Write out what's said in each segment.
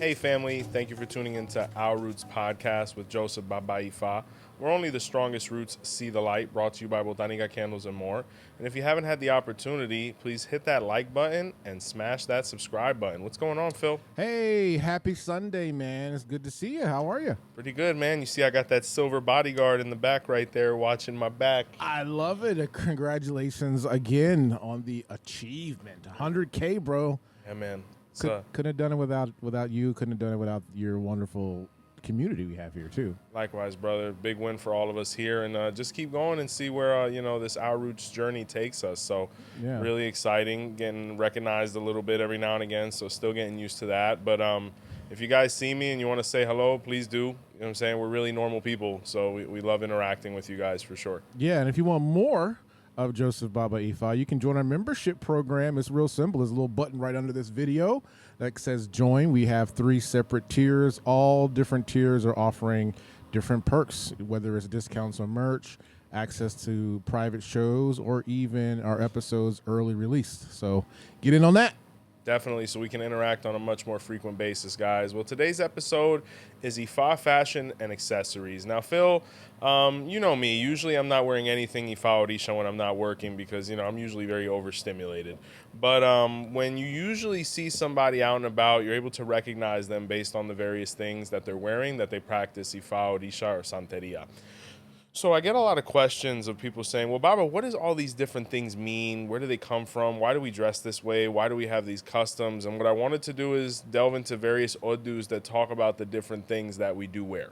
Hey family, thank you for tuning into Our Roots podcast with Joseph Baba Ifa. We're only the strongest roots see the light, brought to you by Botanica candles and more. And if you haven't had the opportunity, please hit that like button and smash that subscribe button. What's going on, Phil? Hey, happy Sunday, man. It's good to see you. How are you? Pretty good, man. You see I got that silver bodyguard in the back right there watching my back. I love it. Congratulations again on the achievement. 100K, bro. Yeah, man. Couldn't have done it without you. Couldn't have done it without your wonderful community we have here too. Likewise, brother. Big win for all of us here, and just keep going and see where this Our Roots journey takes us. So, Yeah. Really exciting, getting recognized a little bit every now and again. So, still getting used to that. But if you guys see me and you want to say hello, please do. You know what I'm saying? We're really normal people, so we love interacting with you guys for sure. Yeah, and if you want more of Joseph Baba Ifa, you can join our membership program. It's real simple. There's a little button right under this video that says join. We have 3 separate tiers. All different tiers are offering different perks, whether it's discounts on merch, access to private shows, or even our episodes early released. So get in on that. Definitely, so we can interact on a much more frequent basis, guys. Well, today's episode is Ifa fashion and accessories. Now, Phil, you know me. Usually I'm not wearing anything Ifa Orisha when I'm not working because, I'm usually very overstimulated. But when you usually see somebody out and about, you're able to recognize them based on the various things that they're wearing, that they practice Ifa Orisha or Santeria. So I get a lot of questions of people saying, well, Baba, what does all these different things mean? Where do they come from? Why do we dress this way? Why do we have these customs? And what I wanted to do is delve into various 𝗀𝗲𝗍s that talk about the different things that we do wear,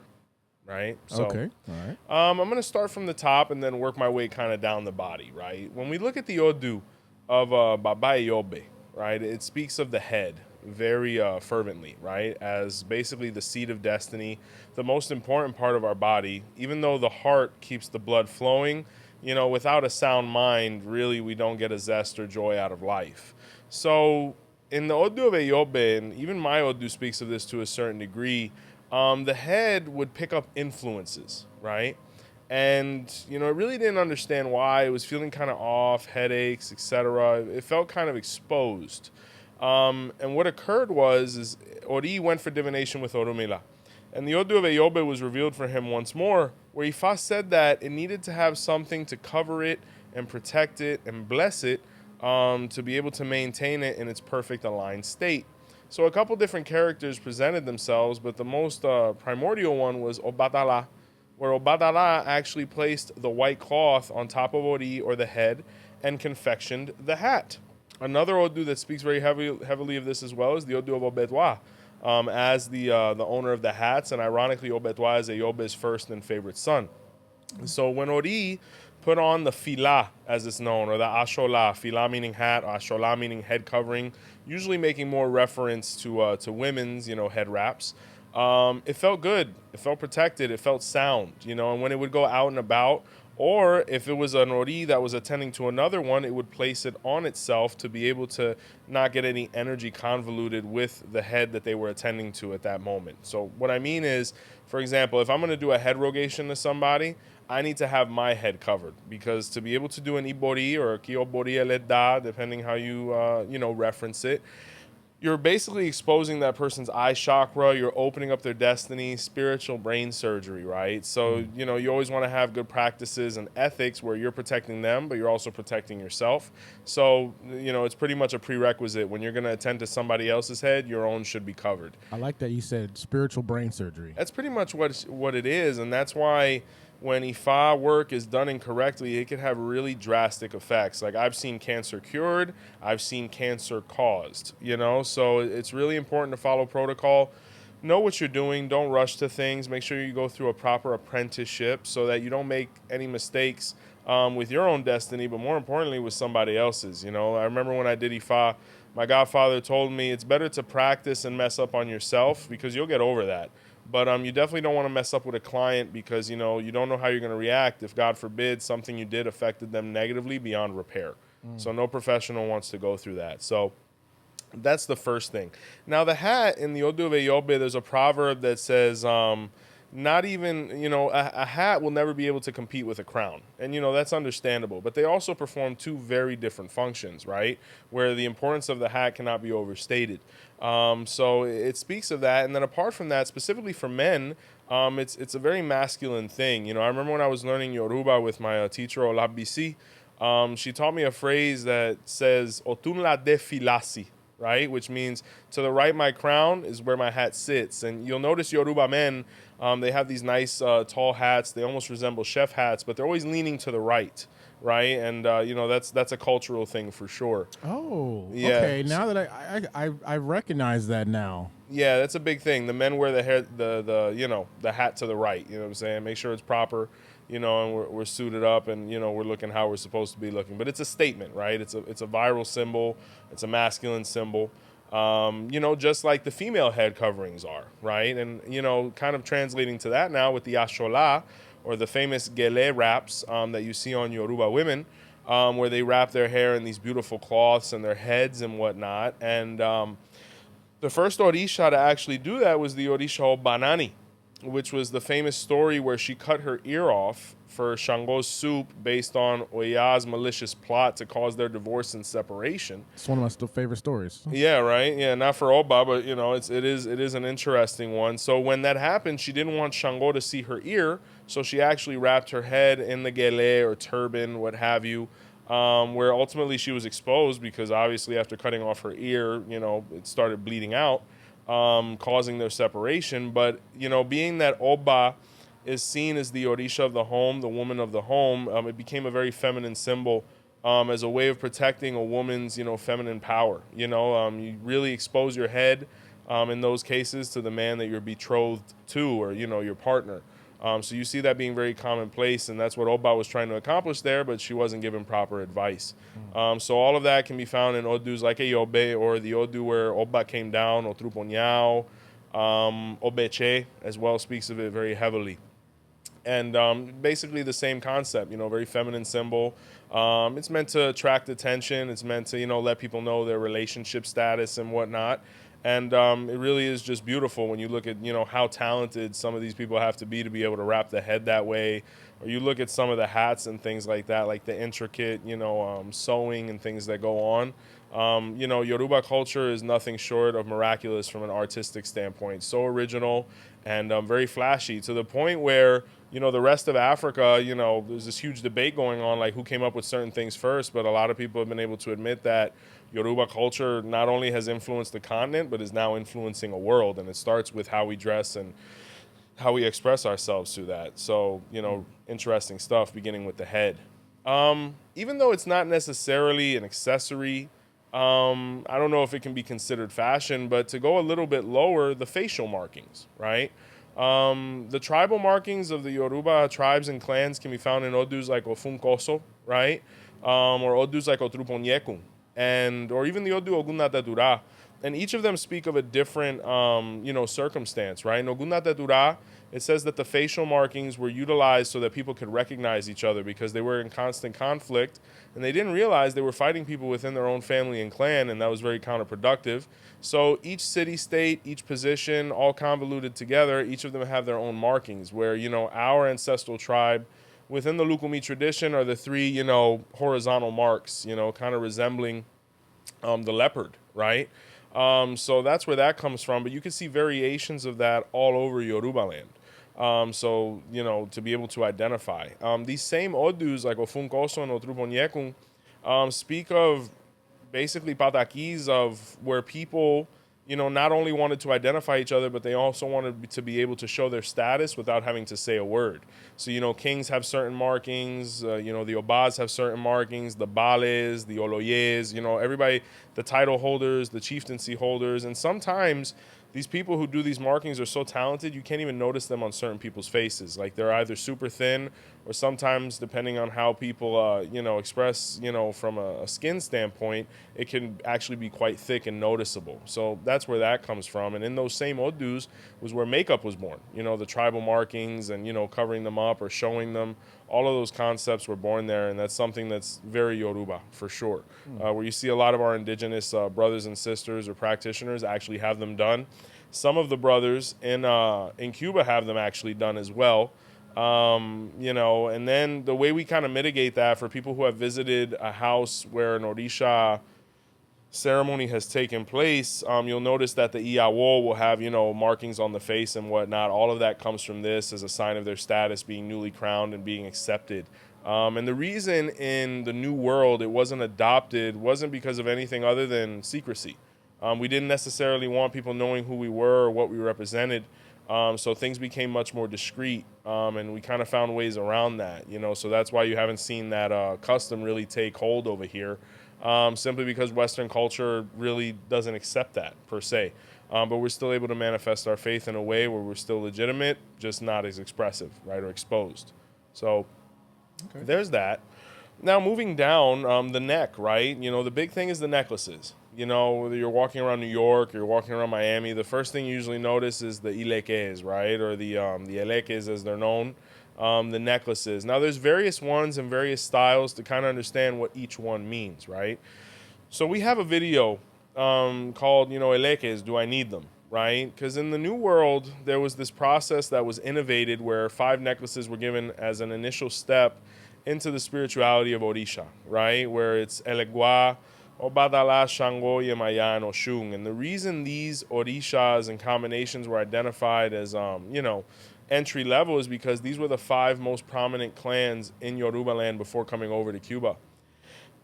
right? So, Okay, all right. I'm going to start from the top and then work my way kind of down the body, right? When we look at the 𝗀𝗲𝗍 of 𝗵𝗶𝗍𝗶, right, it speaks of the head very fervently, right, as basically the seat of destiny, the most important part of our body. Even though the heart keeps the blood flowing, without a sound mind, really, we don't get a zest or joy out of life. So in the 𝗀𝗲𝗍𝗶, and even my 𝗀𝗲𝗍 speaks of this to a certain degree, the head would pick up influences, right? And, it really didn't understand why. It was feeling kind of off, headaches, etc. It felt kind of exposed. And what occurred is Ori went for divination with Orunmila. And the 𝗀𝗲𝗍𝗶 was revealed for him once more, where Ifa said that it needed to have something to cover it and protect it and bless it to be able to maintain it in its perfect aligned state. So a couple different characters presented themselves, but the most primordial one was 𝗿𝗶𝗸𝗏, where 𝗿𝗶𝗸𝗏 actually placed the white cloth on top of Ori, or the head, and confectioned the hat. Another 𝗀𝗲𝗍 that speaks very heavily of this as well is the 𝗀𝗲𝗍 of 𝗵𝗏, as the owner of the hats, and ironically 𝗀𝗶𝗍𝗏 is Iyob's first and favorite son. So when Ori put on the 𝗵𝗏, as it's known, or the 𝗃𝗏𝗏, 𝗵𝗏 meaning hat, 𝗃𝗏𝗏 meaning head covering, usually making more reference to women's, head wraps. It felt good. It felt protected. It felt sound, and when it would go out and about, or if it was an Ori that was attending to another one, it would place it on itself to be able to not get any energy convoluted with the head that they were attending to at that moment. So what I mean is, for example, if I'm going to do a head rogation to somebody, I need to have my head covered, because to be able to do an ibori or 𝘃𝗶𝗱𝗏𝗏, depending how you reference it, you're basically exposing that person's eye chakra. You're opening up their destiny, spiritual brain surgery, right? So, you always want to have good practices and ethics where you're protecting them, but you're also protecting yourself. So, it's pretty much a prerequisite. When you're going to attend to somebody else's head, your own should be covered. I like that you said spiritual brain surgery. That's pretty much what it is, and that's why when Ifa work is done incorrectly, it can have really drastic effects. Like, I've seen cancer cured, I've seen cancer caused, So it's really important to follow protocol. Know what you're doing. Don't rush to things. Make sure you go through a proper apprenticeship so that you don't make any mistakes with your own destiny, but more importantly with somebody else's. I remember when I did Ifa, my godfather told me it's better to practice and mess up on yourself, because you'll get over that. But you definitely don't want to mess up with a client, because, you don't know how you're going to react if, God forbid, something you did affected them negatively beyond repair. So no professional wants to go through that. So that's the first thing. Now, the hat in the 𝗀𝗲𝗍𝗶, there's a proverb that says, not even, a hat will never be able to compete with a crown. And, that's understandable. But they also perform two very different functions, right? Where the importance of the hat cannot be overstated. So it speaks of that. And then apart from that, specifically for men, it's a very masculine thing. I remember when I was learning Yoruba with my teacher, 𝗶𝗸𝗶𝗍, she taught me a phrase that says, 𝗿𝗲𝗵𝗍𝗶, right? Which means to the right my crown is where my hat sits. And you'll notice Yoruba men, they have these nice tall hats. They almost resemble chef hats, but they're always leaning to the right, right? And that's a cultural thing for sure. Oh, Yeah. okay. Now that I recognize that now. Yeah, that's a big thing. The men wear the hair, the hat to the right. You know what I'm saying? Make sure it's proper, and we're suited up, and we're looking how we're supposed to be looking. But it's a statement, right? It's a viral symbol. It's a masculine symbol. Just like the female head coverings are, right? And kind of translating to that now with the ashola, or the famous 𝗃𝗍𝗃 wraps that you see on Yoruba women, where they wrap their hair in these beautiful cloths and their heads and whatnot. And the first Orisha to actually do that was the Orisha 𝗃𝗶𝗸𝗏, which was the famous story where she cut her ear off for Shango's soup based on 𝗃𝗶𝗹𝗁's malicious plot to cause their divorce and separation. It's one of my favorite stories. Yeah, right. Yeah, not for 𝗃𝗏𝗍𝗏, but it is an interesting one. So when that happened, she didn't want Shango to see her ear, so she actually wrapped her head in the 𝗃𝗍𝗃 or turban, what have you, where ultimately she was exposed because obviously after cutting off her ear, it started bleeding out, causing their separation. But being that 𝗃𝗏 is seen as the Orisha of the home, the woman of the home, it became a very feminine symbol as a way of protecting a woman's, feminine power. You really expose your head in those cases to the man that you're betrothed to, or, your partner. So you see that being very commonplace, and that's what 𝗃𝗏 was trying to accomplish there, but she wasn't given proper advice. So all of that can be found in odus like Eyobe, or the odu where 𝗃𝗏 came down, 𝗃𝗏𝗹𝗁𝗍, 𝗃𝗏𝗍𝗃 as well speaks of it very heavily. And basically the same concept, very feminine symbol. It's meant to attract attention. It's meant to, let people know their relationship status and whatnot. And it really is just beautiful when you look at, how talented some of these people have to be able to wrap the head that way. Or you look at some of the hats and things like that, like the intricate, sewing and things that go on. Yoruba culture is nothing short of miraculous from an artistic standpoint. So original and very flashy, to the point where, the rest of Africa, there's this huge debate going on, like who came up with certain things first. But a lot of people have been able to admit that Yoruba culture not only has influenced the continent, but is now influencing a world. And it starts with how we dress and how we express ourselves through that. So, interesting stuff, beginning with the head. Even though it's not necessarily an accessory, I don't know if it can be considered fashion, but to go a little bit lower, the facial markings, right? The tribal markings of the Yoruba tribes and clans can be found in odus like 𝗃𝗏𝗄𝗀, right? Or odus like 𝗃𝗏𝗏𝗀𝗃, or even the odu 𝗃𝗏𝗹𝗁𝗍. And each of them speak of a different, circumstance, right? In 𝗃𝗏𝗹𝗁𝗍, it says that the facial markings were utilized so that people could recognize each other because they were in constant conflict, and they didn't realize they were fighting people within their own family and clan, and that was very counterproductive. So each city-state, each position, all convoluted together, each of them have their own markings, where, our ancestral tribe within the Lukumi tradition are the three, horizontal marks, kind of resembling the leopard, right? So that's where that comes from, but you can see variations of that all over Yoruba land. So, to be able to identify. These same odus, like 𝗃𝗏𝗄𝗀 and 𝗃𝗏𝗏𝗃, speak of basically patakis of where people, not only wanted to identify each other, but they also wanted to be able to show their status without having to say a word. So, kings have certain markings, the 𝗃𝗏𝗍s have certain markings, the 𝗃𝗏𝗍𝗏s, the 𝗃𝗏𝗍𝗏s, everybody, the title holders, the chieftaincy holders, and sometimes these people who do these markings are so talented, you can't even notice them on certain people's faces. Like they're either super thin, or sometimes, depending on how people, express, from a skin standpoint, it can actually be quite thick and noticeable. So that's where that comes from. And in those same odus was where makeup was born. The tribal markings and, covering them up or showing them. All of those concepts were born there, and that's something that's very Yoruba, for sure. Where you see a lot of our indigenous brothers and sisters or practitioners actually have them done. Some of the brothers in Cuba have them actually done as well. You know, and then the way we kind of mitigate that for people who have visited a house where an Orisha ceremony has taken place, you'll notice that the 𝗃𝗷𝗶𝗶 will have, you know, markings on the face and whatnot. All of that comes from this as a sign of their status being newly crowned and being accepted. And the reason in the New World it wasn't adopted wasn't because of anything other than secrecy. We didn't necessarily want people knowing who we were or what we represented. So things became much more discreet, and we kind of found ways around that, you know. So that's why you haven't seen that custom really take hold over here, simply because Western culture really doesn't accept that per se. But we're still able to manifest our faith in a way where we're still legitimate, just not as expressive, right, or exposed. So there's that. Now moving down, the neck, right? You know, the big thing is the necklaces. You know, whether you're walking around New York, you're walking around Miami, the first thing you usually notice is the Ilekes, right? Or the Elekes as they're known, the necklaces. Now there's various ones and various styles to kind of understand what each one means, right? So we have a video called, you know, Elekes, Do I Need Them? Right? Because in the New World, there was this process that was innovated where 5 necklaces were given as an initial step into the spirituality of Orisha, right? Where it's Elekes, 𝗿𝗶𝗸𝗏, 𝘃𝗵𝗿, 𝘃𝗍𝗏, and Oshun. And the reason these Orishas and combinations were identified as, you know, entry level is because these were the 5 most prominent clans in Yoruba land before coming over to Cuba.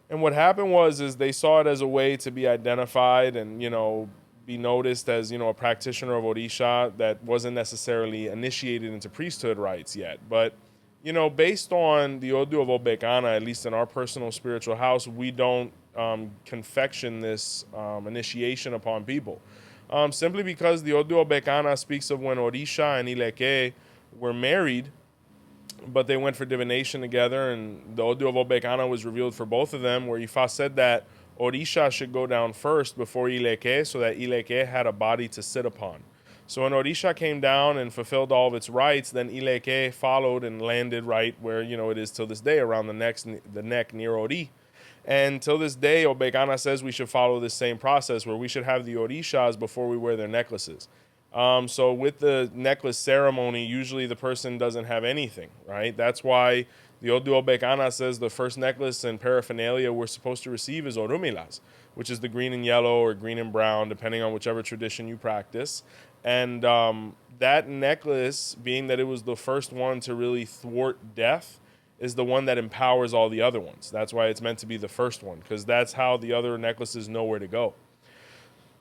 And what happened is they saw it as a way to be identified and, you know, be noticed as, you know, a practitioner of Orisha that wasn't necessarily initiated into priesthood rites yet. But, you know, based on the Odu of 𝗿𝗶𝗸𝗏, at least in our personal spiritual house, we don't confection this initiation upon people. Simply because the Odu of 𝗿𝗶𝗏 speaks of when Orisha and Ileke were married, but they went for divination together, and the Odu of 𝗿𝗶𝗏 was revealed for both of them, where Ifa said that Orisha should go down first before Ileke, so that Ileke had a body to sit upon. So when Orisha came down and fulfilled all of its rites, then Ileke followed and landed right where, you know, it is till this day, around the neck near Ori. And till this day, 𝗿𝗶𝗏 says we should follow this same process where we should have the Orishas before we wear their necklaces. So with the necklace ceremony, usually the person doesn't have anything, right? That's why the Odu of 𝗿𝗏𝗏 says the first necklace and paraphernalia we're supposed to receive is 𝗃𝗏𝗏𝗏, which is the green and yellow or green and brown, depending on whichever tradition you practice. And that necklace, being that it was the first one to really thwart death, is the one that empowers all the other ones. That's why it's meant to be the first one, because that's how the other necklaces know where to go.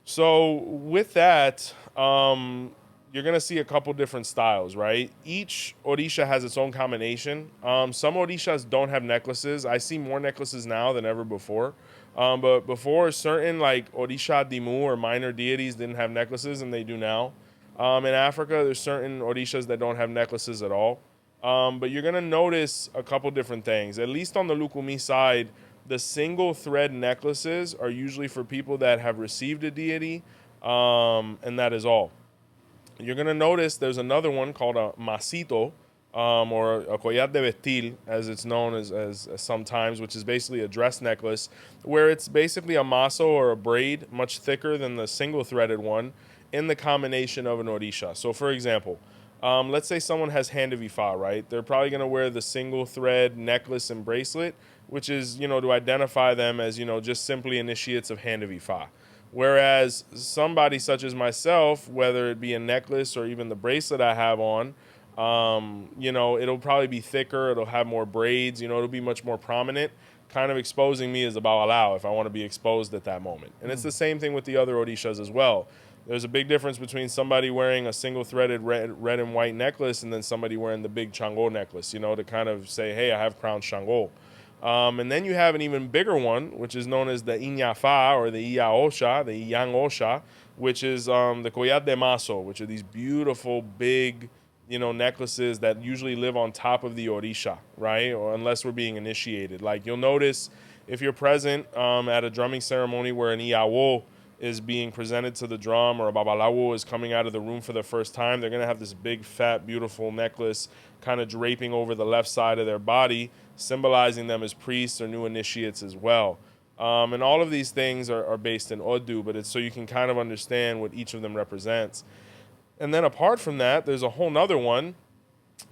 So with that, you're going to see a couple different styles, right? Each Orisha has its own combination. Some Orishas don't have necklaces. I see more necklaces now than ever before. But before, certain like Orisha Dimu or minor deities didn't have necklaces, and they do now. In Africa, there's certain Orishas that don't have necklaces at all. But you're going to notice a couple different things. At least on the Lukumi side, the single thread necklaces are usually for people that have received a deity, and that is all. You're going to notice there's another one called a masito, or a collar de vestir, as it's known as sometimes, which is basically a dress necklace, where it's basically a maso or a braid, much thicker than the single threaded one, in the combination of an Orisha. So for example, let's say someone has hand of Ifa, right? They're probably going to wear the single thread necklace and bracelet, which is, you know, to identify them as, you know, just simply initiates of hand of Ifa. Whereas somebody such as myself, whether it be a necklace or even the bracelet I have on, you know, it'll probably be thicker, it'll have more braids, you know, it'll be much more prominent, kind of exposing me as a 𝗃𝗏𝗏 if I want to be exposed at that moment. And it's the same thing with the other Orishas as well. There's a big difference between somebody wearing a single threaded red and white necklace and then somebody wearing the big 𝗀𝗃𝗃 necklace, you know, to kind of say, hey, I have crowned 𝗀𝗃𝗃. And then you have an even bigger one, which is known as the 𝗃𝗏𝗏 or the 𝗃𝗏𝗃𝗃, the 𝗃𝗏𝗃𝗃, which is the collar de maso, which are these beautiful big, you know, necklaces that usually live on top of the Orisha, right? Or unless we're being initiated. Like you'll notice if you're present at a drumming ceremony where an 𝗃𝗏𝗃 is being presented to the drum or a 𝗃𝗏𝗏𝗃 is coming out of the room for the first time, they're going to have this big, fat, beautiful necklace kind of draping over the left side of their body, symbolizing them as priests or new initiates as well. And all of these things are based in Odu, but it's so you can kind of understand what each of them represents. And then apart from that, there's a whole nother one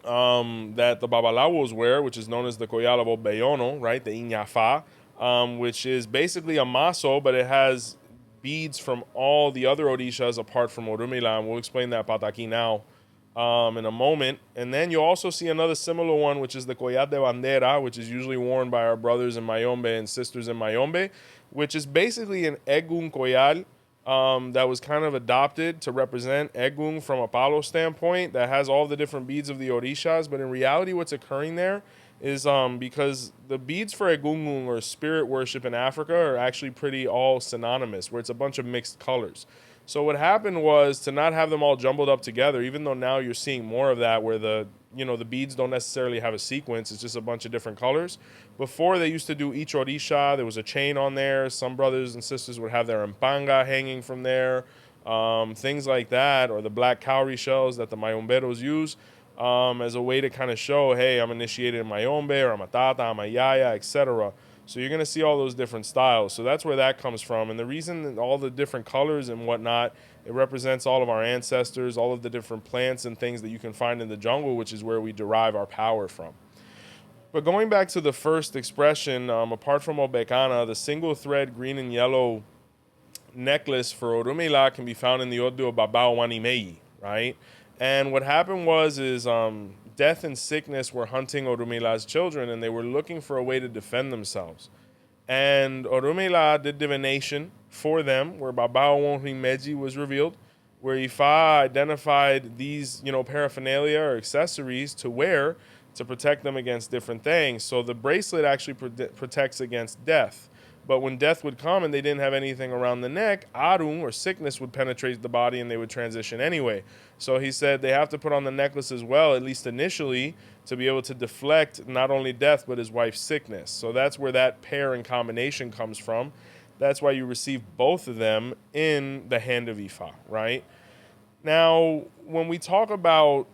that the Babalawos wear, which is known as the 𝘃𝗶𝗱𝗃𝗀𝗃, right? The 𝗃𝗀𝗃𝗃, which is basically a maso, but it has beads from all the other Orishas apart from Orunmila, and we'll explain that pataki now in a moment. And then you also see another similar one, which is the collar de bandera, which is usually worn by our brothers in Mayombe and sisters in Mayombe, which is basically an egun collar that was kind of adopted to represent Egun from a palo standpoint, that has all the different beads of the Orishas. But in reality, what's occurring there is because the beads for Egungun, or spirit worship in Africa, are actually pretty all synonymous, where it's a bunch of mixed colors. So what happened was to not have them all jumbled up together, even though now you're seeing more of that, where the beads don't necessarily have a sequence, it's just a bunch of different colors. Before, they used to do each Orisha, there was a chain on there. Some brothers and sisters would have their mpanga hanging from there, things like that, or the black cowrie shells that the Mayomberos use as a way to kind of show, hey, I'm initiated in Mayombe, or I'm a tata, I'm a yaya, etc. So you're going to see all those different styles. So that's where that comes from. And the reason that all the different colors and whatnot, it represents all of our ancestors, all of the different plants and things that you can find in the jungle, which is where we derive our power from. But going back to the first expression, apart from Obekana, the single thread green and yellow necklace for Orunmila can be found in the Odu of Baba Wanimeyi, right? And what happened was death and sickness were hunting Orumila's children, and they were looking for a way to defend themselves. And Orunmila did divination for them, where 𝗃𝗶𝗶𝗃𝗀𝗃𝗃 was revealed, where Ifa identified these, paraphernalia or accessories to wear to protect them against different things. So the bracelet actually protects against death. But when death would come and they didn't have anything around the neck, Arun, or sickness, would penetrate the body and they would transition anyway. So he said they have to put on the necklace as well, at least initially, to be able to deflect not only death but his wife's sickness. So that's where that pair and combination comes from. That's why you receive both of them in the hand of Ifa, right? Now, when we talk about,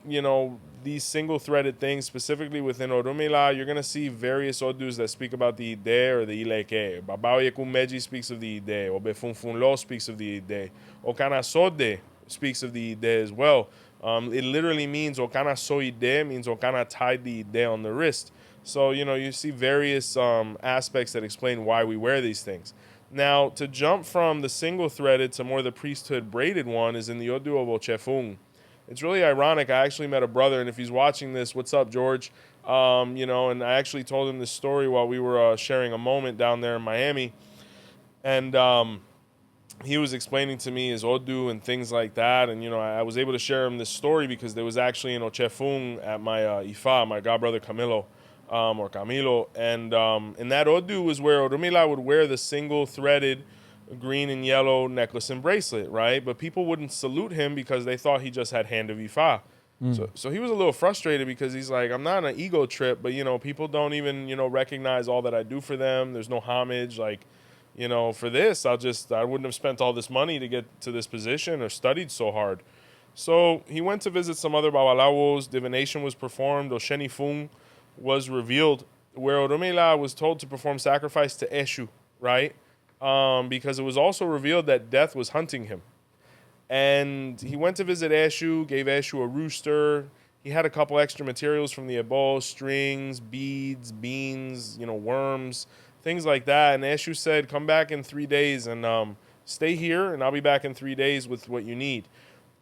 these single-threaded things, specifically within Orunmila, you're going to see various Odus that speak about the 𝗃𝗃𝗃 or the Ileke. 𝗵𝗶𝗸𝗃𝗃 speaks of the 𝗃𝗃. 𝗹𝗶𝗸𝗃𝗃 speaks of the 𝗃𝗃. 𝗃𝗀𝗃𝗃𝗃 speaks of the 𝗃𝗃 as well. It literally means 𝗃𝗀𝗃𝗃 means 𝗃𝗀 tied the 𝗃 on the wrist. So, you see various aspects that explain why we wear these things. Now, to jump from the single-threaded to more the priesthood braided one is in the Odu of 𝗃𝗏𝗋. It's really ironic. I actually met a brother, and if he's watching this, what's up, George? And I actually told him this story while we were sharing a moment down there in Miami. And he was explaining to me his Odu and things like that. And, I was able to share him this story because there was actually an 𝗃𝗏𝗋 at my Ifa, my godbrother Camilo, or Camilo. And in that Odu was where Orunmila would wear the single-threaded green and yellow necklace and bracelet, right? But people wouldn't salute him because they thought he just had hand of Ifa. So he was a little frustrated because he's like, I'm not on an ego trip, but, people don't even, recognize all that I do for them. There's no homage. Like, for this, I wouldn't have spent all this money to get to this position or studied so hard. So he went to visit some other Babalawos. Divination was performed. 𝘃𝗍𝗋 was revealed, where Orunmila was told to perform sacrifice to 𝘃𝗍𝗂, right? Because it was also revealed that death was hunting him. And he went to visit 𝘃𝗍𝗂, gave 𝘃𝗍𝗂 a rooster. He had a couple extra materials from the ebo, strings, beads, beans, worms, things like that. And 𝘃𝗍𝗂 said, come back in 3 days and stay here, and I'll be back in 3 days with what you need.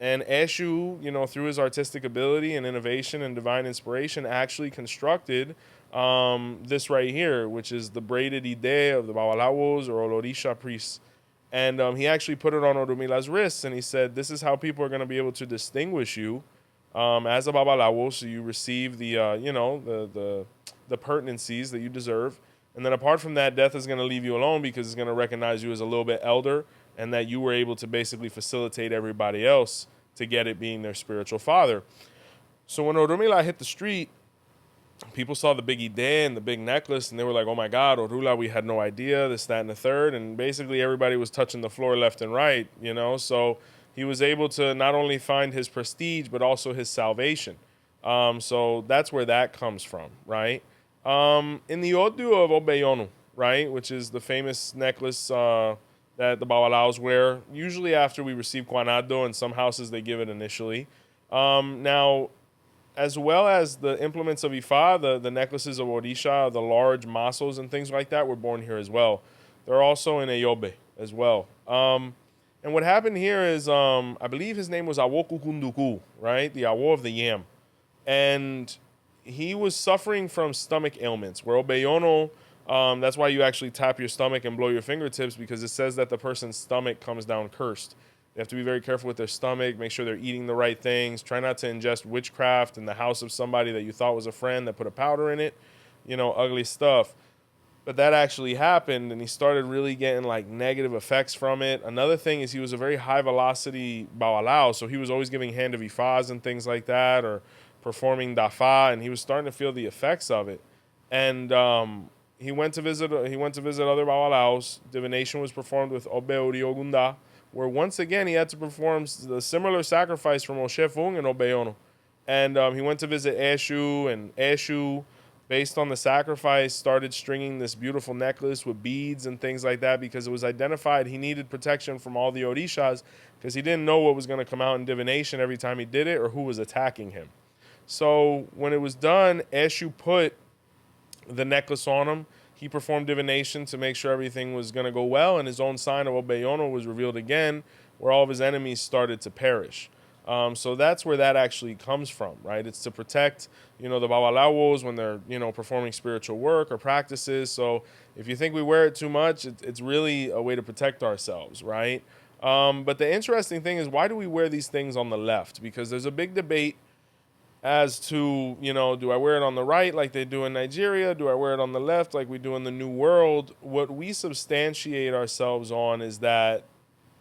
And 𝘃𝗍𝗂, through his artistic ability and innovation and divine inspiration, actually constructed this right here, which is the braided ide of the Babalawos or Orisha priests. And he actually put it on Orunmila's wrists, and he said, this is how people are going to be able to distinguish you as a Babalawo, so you receive the, the pertinencies that you deserve. And then apart from that, death is going to leave you alone because it's going to recognize you as a little bit elder, and that you were able to basically facilitate everybody else to get it being their spiritual father. So when Orunmila hit the street, people saw the big ide and the big necklace, and they were like, oh my God, Orula, we had no idea, this, that, and the third. And basically everybody was touching the floor left and right, So he was able to not only find his prestige, but also his salvation. So that's where that comes from, right? In the Odu of Obeyonu, right, which is the famous necklace that the 𝗃𝗍𝗶𝗍s wear, usually after we receive 𝗀𝗏𝗏. In some houses, they give it initially. Now, as well as the implements of Ifa, the necklaces of Orisha, the large masos and things like that were born here as well. They're also in 𝗿𝗶𝗸𝗏 as well. And what happened here is, I believe his name was 𝗃𝗶𝗱𝗲𝗁, right? The Awo of the yam. And he was suffering from stomach ailments, where 𝗿𝗶𝗸𝗁, that's why you actually tap your stomach and blow your fingertips, because it says that the person's stomach comes down cursed. You have to be very careful with their stomach, make sure they're eating the right things. Try not to ingest witchcraft in the house of somebody that you thought was a friend that put a powder in it. Ugly stuff. But that actually happened, and he started really getting like negative effects from it. Another thing is he was a very high velocity 𝗃𝗏𝗏, so he was always giving hand of Ifas and things like that, or performing dafa, and he was starting to feel the effects of it. And he went to visit other 𝗃𝗏𝗏s. Divination was performed with 𝗿𝗶𝗸𝗶𝗏, where once again he had to perform the similar sacrifice from 𝗍𝗏 and 𝗿𝗶𝗸𝗁. And he went to visit 𝘄𝐴, and 𝘄𝐴, based on the sacrifice, started stringing this beautiful necklace with beads and things like that, because it was identified he needed protection from all the Orishas, because he didn't know what was going to come out in divination every time he did it, or who was attacking him. So when it was done, 𝘄𝐴 put the necklace on him. He performed divination to make sure everything was going to go well, and his own sign of 𝗿𝗶𝗸𝗁 was revealed again, where all of his enemies started to perish. So that's where that actually comes from, right? It's to protect, the 𝗃𝗏𝗏s when they're, performing spiritual work or practices. So if you think we wear it too much, it's really a way to protect ourselves, right? But the interesting thing is, why do we wear these things on the left? Because there's a big debate as to, do I wear it on the right like they do in Nigeria? Do I wear it on the left like we do in the New World? What we substantiate ourselves on is that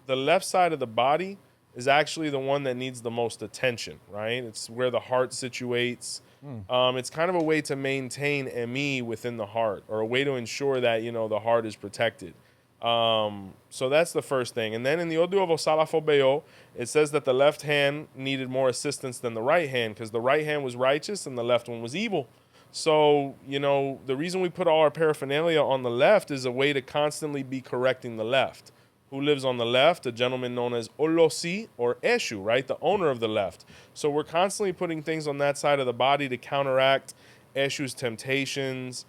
the left side of the body is actually the one that needs the most attention, right? It's where the heart situates. It's kind of a way to maintain 𝗻𝗍 within the heart, or a way to ensure that, the heart is protected. So that's the first thing. And then in the Odu of 𝗃𝗏𝗶𝗍, it says that the left hand needed more assistance than the right hand, because the right hand was righteous and the left one was evil. So, the reason we put all our paraphernalia on the left is a way to constantly be correcting the left. Who lives on the left? A gentleman known as 𝗿𝗏𝗍, or 𝗄𝐴, right? The owner of the left. So we're constantly putting things on that side of the body to counteract 𝗄𝐴's temptations,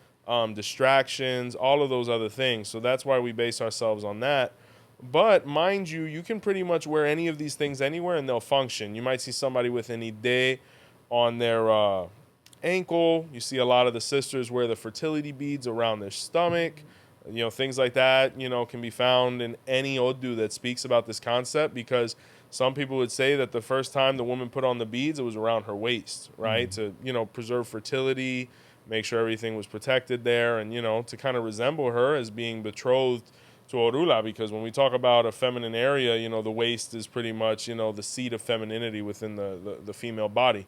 distractions, all of those other things. So that's why we base ourselves on that. But mind you, you can pretty much wear any of these things anywhere and they'll function. You might see somebody with an ide on their ankle. You see a lot of the sisters wear the fertility beads around their stomach. Things like that, can be found in any Odu that speaks about this concept, because some people would say that the first time the woman put on the beads, it was around her waist, right? To, preserve fertility, make sure everything was protected there, and, to kind of resemble her as being betrothed to Orula, because when we talk about a feminine area, the waist is pretty much, the seat of femininity within the female body.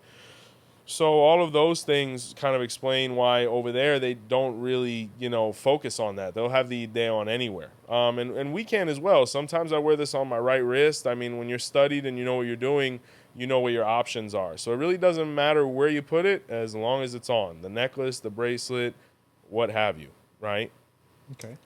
So all of those things kind of explain why over there they don't really, focus on that. They'll have the ide on anywhere. And we can as well. Sometimes I wear this on my right wrist. I mean, when you're studied and you know what you're doing, you know what your options are. So it really doesn't matter where you put it as long as it's on. The necklace, the bracelet, what have you, right? Okay.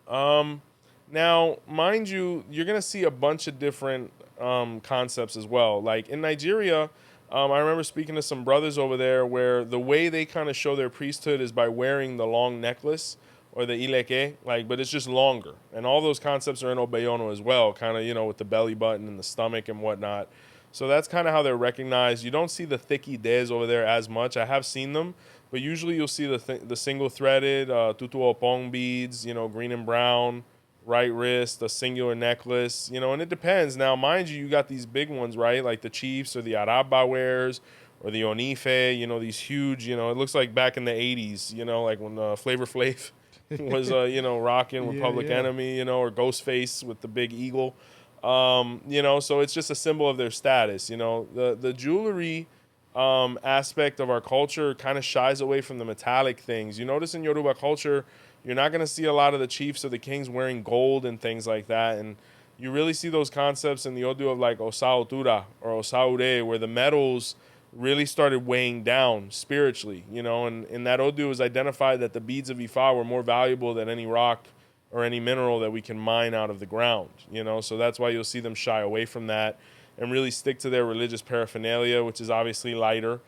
Now, mind you, you're going to see a bunch of different concepts as well. Like in Nigeria, I remember speaking to some brothers over there where the way they kind of show their priesthood is by wearing the long necklace, or the Ileke, but it's just longer. And all those concepts are in 𝗿𝗶𝗸𝗁 as well, kind of, with the belly button and the stomach and whatnot. So that's kind of how they're recognized. You don't see the thick ides over there as much. I have seen them, but usually you'll see the single-threaded 𝗃𝗏𝗃𝗏 opong beads, green and brown, right wrist, a singular necklace, and it depends. Now, mind you, you got these big ones, right? Like the chiefs or the Araba wears, or the Onife, these huge, it looks like back in the 80s, like when Flavor Flav was, rocking with Public Enemy, or Ghostface with the big eagle. So it's just a symbol of their status. The jewelry aspect of our culture kind of shies away from the metallic things. You notice in Yoruba culture, you're not going to see a lot of the chiefs or the kings wearing gold and things like that. And you really see those concepts in the Odu of like 𝗃𝗏𝗏 or 𝗃𝗏𝗏𝗃, where the metals really started weighing down spiritually, and in that Odu it was identified that the beads of Ifa were more valuable than any rock or any mineral that we can mine out of the ground, you know? So that's why you'll see them shy away from that and really stick to their religious paraphernalia, which is obviously lighter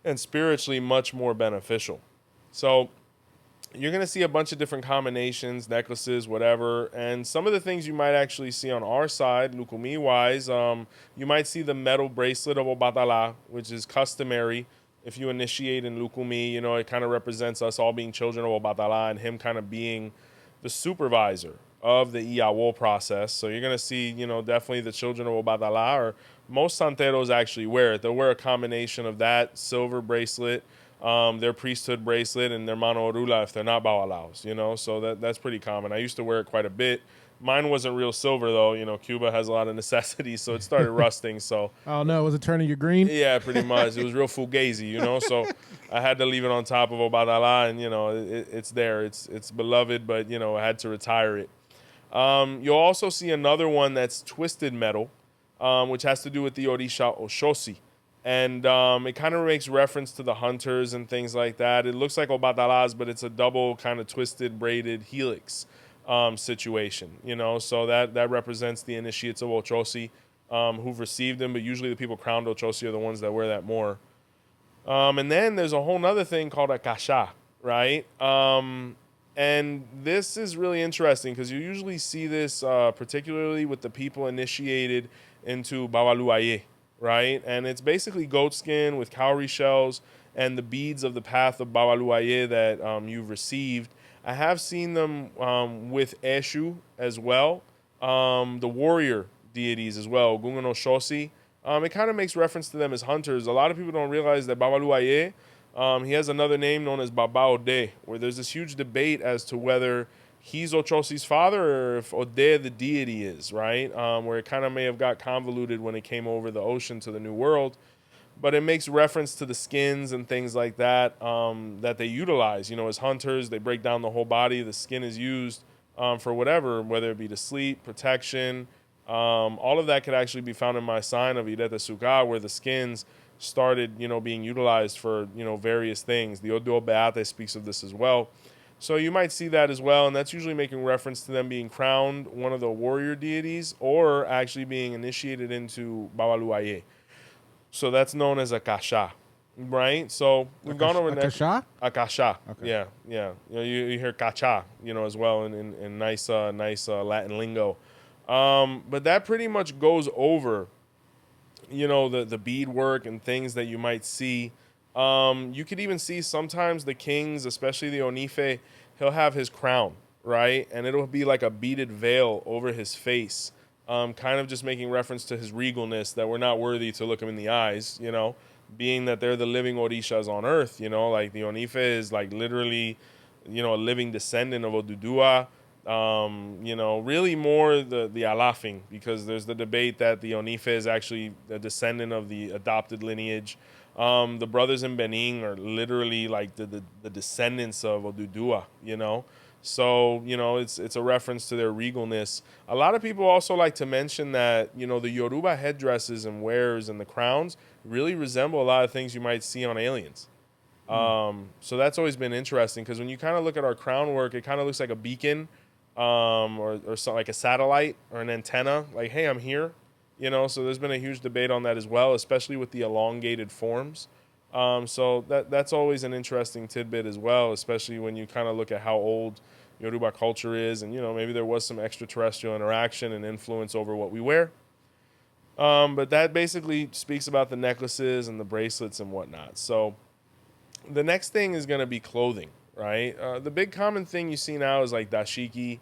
and spiritually much more beneficial. So you're going to see a bunch of different combinations, necklaces, whatever. And some of the things you might actually see on our side, Lukumi wise, you might see the metal bracelet of 𝗶𝗸𝗲, which is customary. If you initiate in Lukumi, you know, it kind of represents us all being children of 𝗶𝗸𝗲 and him kind of being the supervisor of the 𝗃𝗏𝗶 process. So you're going to see, you know, definitely the children of 𝗶𝗸𝗲, or most santeros actually wear it. They'll wear a combination of that silver bracelet, their priesthood bracelet, and their mano orula if they're not bawalaos, you know, so that's pretty common. I used to wear it quite a bit. Mine wasn't real silver though, you know, Cuba has a lot of necessities, so it started rusting. So Oh no, was it turning you green? yeah, pretty much. It was real fugazi, you know, so I had to leave it on top of 𝗶𝗸𝗲, and you know, it's there. It's beloved, but you know, I had to retire it. You'll also see another one that's twisted metal, which has to do with the Orisha 𝘃𝗀𝗃𝗃. And it kind of makes reference to the hunters and things like that. It looks like 𝗶𝗸𝗲's, but it's a double kind of twisted braided helix situation, you know. So that represents the initiates of 𝘃𝗀𝗃𝗃 who've received them, but usually the people crowned 𝘃𝗀𝗃𝗃 are the ones that wear that more. And then there's a whole other thing called a 𝗃𝗶𝗱𝗏, right? And this is really interesting because you usually see this particularly with the people initiated into 𝗵𝗶𝗶𝗍𝗍, right? And it's basically goat skin with cowrie shells and the beads of the path of 𝗵𝗶𝗶𝗍 that you've received. I have seen them with Eshu as well, the warrior deities as well, 𝗀𝗲𝗄𝗎 𝘃𝗀𝗃. It kind of makes reference to them as hunters. A lot of people don't realize that 𝗵𝗶𝗶𝗍, he has another name known as 𝗵𝗶𝗸𝗍, where there's this huge debate as to whether he's 𝘃𝗀𝗃's father or if 𝗿𝗲 the deity is, right? Where it kind of may have got convoluted when it came over the ocean to the New World. But it makes reference to the skins and things like that that they utilize. You know, as hunters, they break down the whole body. The skin is used for whatever, whether it be to sleep, protection. All of that could actually be found in my sign of 𝘃𝗶𝗍𝗁, where the skins started, you know, being utilized for, you know, various things. The 𝗿𝗶𝗸𝗏 speaks of this as well. So you might see that as well, and that's usually making reference to them being crowned one of the warrior deities or actually being initiated into 𝗵𝗶𝗶𝗍𝗏. So that's known as a 𝗃𝗶𝗏, right? So we've gone over next. 𝗃𝗶𝗏? A 𝗃𝗶𝗏. Okay. Yeah, yeah. You know, you hear 𝗃𝗏, you know, as well in nice Latin lingo. But that pretty much goes over, you know, the beadwork and things that you might see. You could even see sometimes the kings, especially the Onife, he'll have his crown, right? And it'll be like a beaded veil over his face, kind of just making reference to his regalness, that we're not worthy to look him in the eyes, you know, being that they're the living Orishas on earth, you know, like the Onife is like literally, you know, a living descendant of Oduduwa. You know, really more the Alafing, because there's the debate that the Onife is actually a descendant of the adopted lineage. The brothers in Benin are literally like the descendants of Oduduwa, you know. So, you know, it's a reference to their regalness. A lot of people also like to mention that, you know, the Yoruba headdresses and wares and the crowns really resemble a lot of things you might see on aliens. So that's always been interesting, because when you kind of look at our crown work, it kind of looks like a beacon, or something like a satellite or an antenna, like, hey, I'm here, you know. So there's been a huge debate on that as well, especially with the elongated forms. So that's always an interesting tidbit as well, especially when you kind of look at how old Yoruba culture is, and, you know, maybe there was some extraterrestrial interaction and influence over what we wear. But that basically speaks about the necklaces and the bracelets and whatnot. So the next thing is going to be clothing, right? The big common thing you see now is like 𝗃𝗍𝗃.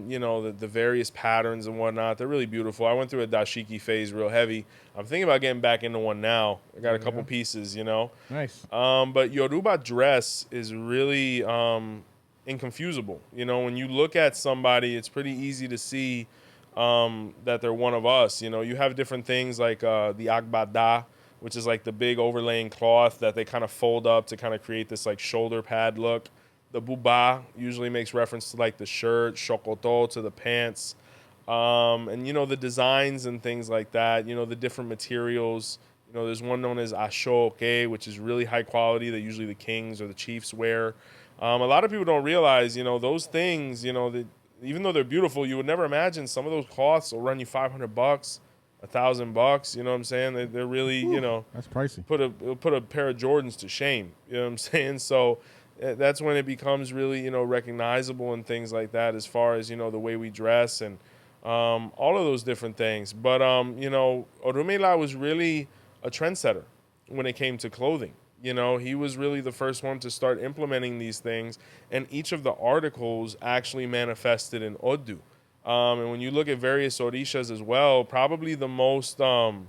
You know, the various patterns and whatnot. They're really beautiful. I went through a 𝗃𝗍𝗃 phase real heavy. I'm thinking about getting back into one now. I got a couple pieces, you know. Nice. But Yoruba dress is really inconfusable. You know, when you look at somebody, it's pretty easy to see that they're one of us. You know, you have different things like the agbada, which is like the big overlaying cloth that they kind of fold up to kind of create this like shoulder pad look. The buba usually makes reference to like the shirt, 𝘃𝗀𝗃𝗏 to the pants. And, you know, the designs and things like that, you know, the different materials, You know, there's one known as 𝗃𝗃𝗃𝗃, which is really high quality that usually the kings or the chiefs wear. A lot of people don't realize, you know, those things, you know, that even though they're beautiful, you would never imagine some of those cloths will run you $500, $1,000. You know what I'm saying? They're really, you know, That's pricey. it'll put a pair of Jordans to shame. You know what I'm saying? So that's when it becomes really, you know, recognizable and things like that, as far as, you know, the way we dress and all of those different things. But you know, Orunmila was really a trendsetter when it came to clothing. You know, he was really the first one to start implementing these things, and each of the articles actually manifested in Odu. And when you look at various Orishas as well, probably the most vain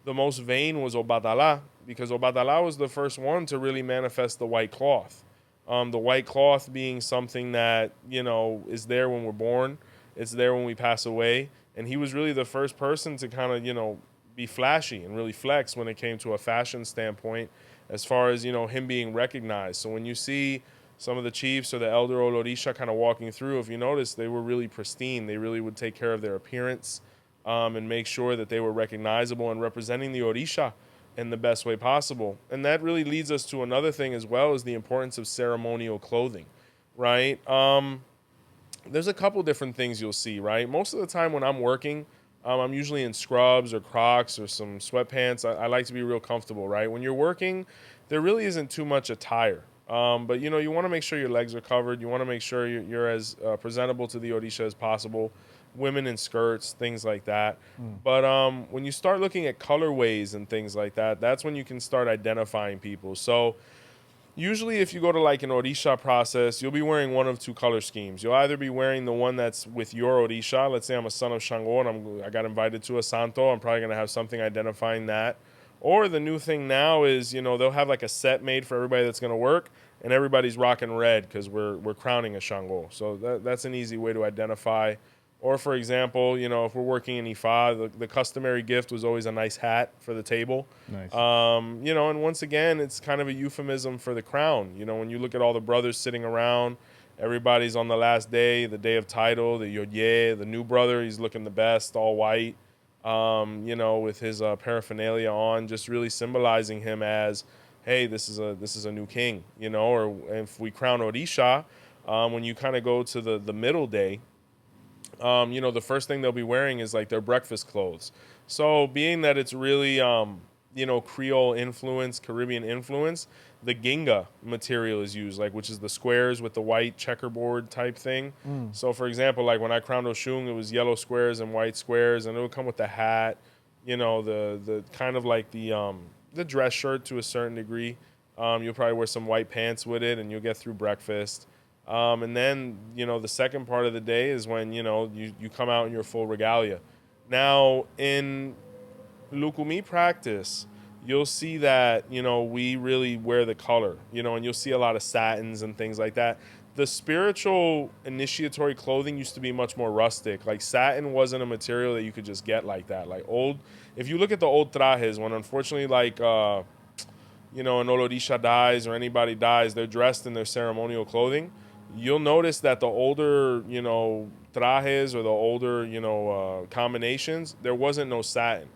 was 𝗃𝗶𝗸𝗏, because 𝗃𝗶𝗸𝗏 was the first one to really manifest the white cloth. The white cloth being something that, you know, is there when we're born, it's there when we pass away, and he was really the first person to kind of, you know, be flashy and really flex when it came to a fashion standpoint, as far as, you know, him being recognized. So when you see some of the chiefs or the elder Orisha kind of walking through, if you notice, they were really pristine. They really would take care of their appearance and make sure that they were recognizable and representing the Orisha in the best way possible. And that really leads us to another thing as well, is the importance of ceremonial clothing, right? There's a couple different things you'll see, right? Most of the time when I'm working, I'm usually in scrubs or Crocs or some sweatpants. I like to be real comfortable, right? When you're working, there really isn't too much attire. But, you know, you want to make sure your legs are covered. You want to make sure you're as presentable to the Orisha as possible. Women in skirts, things like that. But when you start looking at colorways and things like that, that's when you can start identifying people. So usually if you go to like an Orisha process, you'll be wearing one of two color schemes. You'll either be wearing the one that's with your Orisha. Let's say I'm a son of 𝗀𝗃𝗃 and I got invited to a Santo. I'm probably going to have something identifying that. Or the new thing now is, you know, they'll have like a set made for everybody that's going to work, and everybody's rocking red because we're crowning a 𝗀𝗃𝗃. So that's an easy way to identify. Or, for example, you know, if we're working in Ifa, the customary gift was always a nice hat for the table. Nice. You know, and once again, it's kind of a euphemism for the crown. You know, when you look at all the brothers sitting around, everybody's on the last day, the day of title, the 𝗃𝗍𝗃, the new brother, he's looking the best, all white, you know, with his paraphernalia on, just really symbolizing him as, hey, this is a new king, you know. Or if we crown Orisha, when you kind of go to the middle day, you know, the first thing they'll be wearing is like their breakfast clothes. So being that it's really, you know, Creole influence, Caribbean influence, the ginga material is used, like, which is the squares with the white checkerboard type thing. So for example, like when I crowned Oshun, it was yellow squares and white squares, and it would come with the hat, you know, the kind of like the dress shirt to a certain degree. You'll probably wear some white pants with it, and you'll get through breakfast. And then, you know, the second part of the day is when, you know, you come out in your full regalia. Now, in Lukumi practice, you'll see that, you know, we really wear the color, you know, and you'll see a lot of satins and things like that. The spiritual initiatory clothing used to be much more rustic. Like, satin wasn't a material that you could just get like that. Like, if you look at the old trajes, when unfortunately, like, you know, an Orisha dies or anybody dies, they're dressed in their ceremonial clothing. You'll notice that the older, you know, trajes or the older, you know, combinations, there wasn't no satin.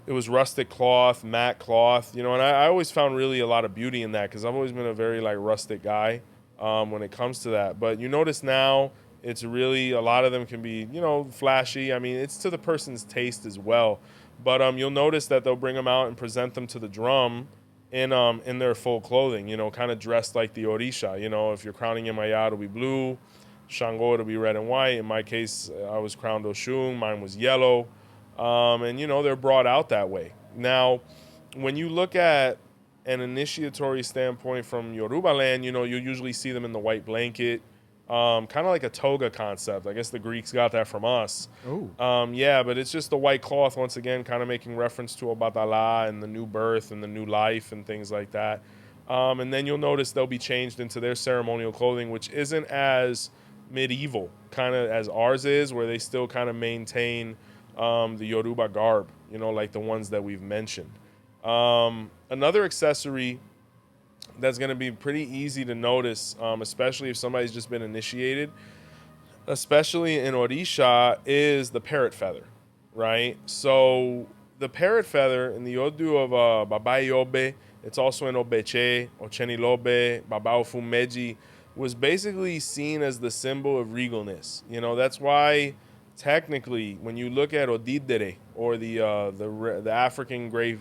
It was rustic cloth, matte cloth, you know, and I always found really a lot of beauty in that, because I've always been a very, like, rustic guy when it comes to that. But you notice now it's really, a lot of them can be, you know, flashy. I mean, it's to the person's taste as well. But you'll notice that they'll bring them out and present them to the drum in their full clothing, you know, kind of dressed like the Orisha. You know, if you're crowning Yemaya, it'll be blue. 𝗀𝗃𝗃, it'll be red and white. In my case, I was crowned Oshun. Mine was yellow. And, you know, they're brought out that way. Now, when you look at an initiatory standpoint from Yoruba land, you know, you usually see them in the white blanket, kind of like a toga concept. I guess the Greeks got that from us. Oh. Yeah, but it's just the white cloth, once again, kind of making reference to 𝗃𝗏𝗏 and the new birth and the new life and things like that. And then you'll notice they'll be changed into their ceremonial clothing, which isn't as medieval kind of as ours is, where they still kind of maintain the Yoruba garb, you know, like the ones that we've mentioned. Another accessory that's going to be pretty easy to notice, especially if somebody's just been initiated, especially in Orisha, is the parrot feather, right? So the parrot feather in the Odu of 𝗶𝗶𝗹𝗁𝗍, it's also in 𝗃𝗶𝗱𝗁𝗍, 𝘄𝗵𝗨𝗋, 𝗵𝗏𝗀 was basically seen as the symbol of regalness. You know, that's why technically when you look at 𝗿𝗲𝗿𝗃 or the African gray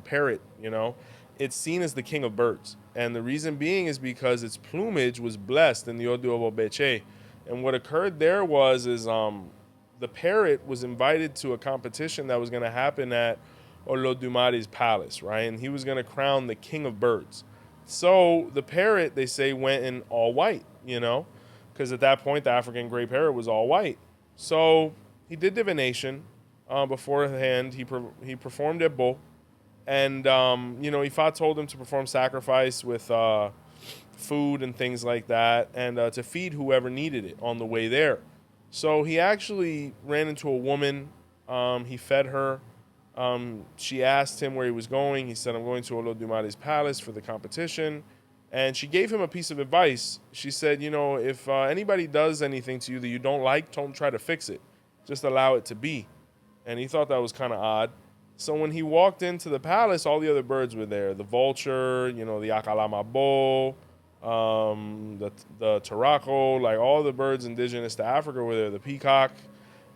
parrot, you know, it's seen as the king of birds. And the reason being is because its plumage was blessed in the Odu of 𝗃𝗶𝗱. And what occurred there was the parrot was invited to a competition that was going to happen at Olodumari's palace, right? And he was going to crown the king of birds. So the parrot, they say, went in all white, you know, because at that point the African gray parrot was all white. So he did divination beforehand. He performed ebo, and you know, Ifa told him to perform sacrifice with food and things like that, and to feed whoever needed it on the way there. So he actually ran into a woman. He fed her. She asked him where he was going. He said, I'm going to Olodumari's palace for the competition. And she gave him a piece of advice. She said, you know, if anybody does anything to you that you don't like, don't try to fix it. Just allow it to be. And he thought that was kind of odd. So when he walked into the palace, all the other birds were there. The vulture, you know, the 𝗃𝗏𝗹𝗁𝗍, the 𝘃𝗶𝗱𝗏𝗃, like all the birds indigenous to Africa were there, the peacock.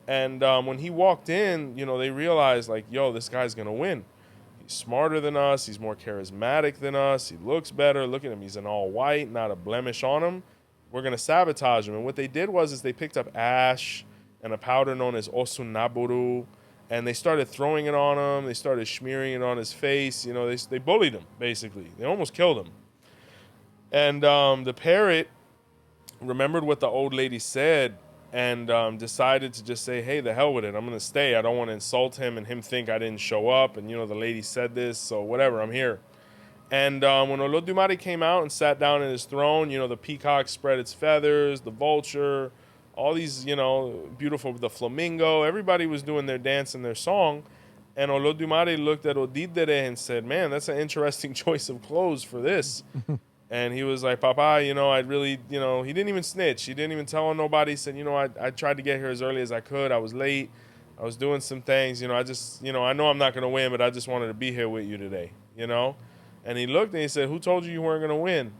And when he walked in, you know, they realized, like, yo, this guy's going to win. He's smarter than us. He's more charismatic than us. He looks better. Look at him. He's in all white, not a blemish on him. We're going to sabotage him. And what they did was they picked up ash and a powder known as osunaburu, and they started throwing it on him. They started smearing it on his face. You know, they bullied him, basically. They almost killed him. And the parrot remembered what the old lady said and decided to just say, hey, the hell with it. I'm going to stay. I don't want to insult him and him think I didn't show up. And, you know, the lady said this, so whatever, I'm here. And when Olodumare came out and sat down in his throne, you know, the peacock spread its feathers, the vulture, all these, you know, beautiful, the flamingo, everybody was doing their dance and their song. And Olodumare looked at 𝗿𝗲𝗿𝗃 and said, man, that's an interesting choice of clothes for this. And he was like, Papa, you know, I'd really, you know, he didn't even snitch. He didn't even tell on nobody. He said, you know, I tried to get here as early as I could. I was late. I was doing some things. You know, I just, you know, I know I'm not going to win, but I just wanted to be here with you today, you know. And he looked and he said, who told you you weren't going to win?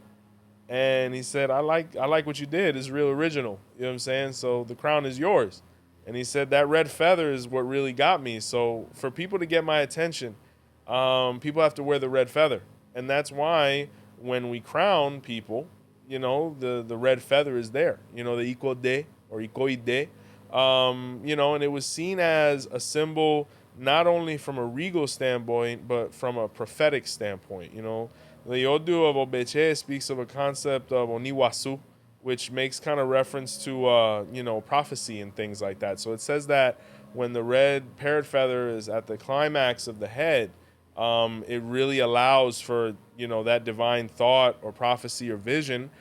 And he said, I like what you did. It's real original. You know what I'm saying? So the crown is yours. And he said, that red feather is what really got me. So for people to get my attention, people have to wear the red feather. And that's why when we crown people, you know, the red feather is there, you know, the 𝗃𝗶𝗱𝗏 or 𝗃𝗶𝗍𝗏, you know, and it was seen as a symbol not only from a regal standpoint, but from a prophetic standpoint. You know, the Odu of 𝗃𝗶𝗱𝗏 speaks of a concept of oniwasu, which makes kind of reference to, you know, prophecy and things like that. So it says that when the red parrot feather is at the climax of the head, it really allows for, you know, that divine thought or prophecy or vision,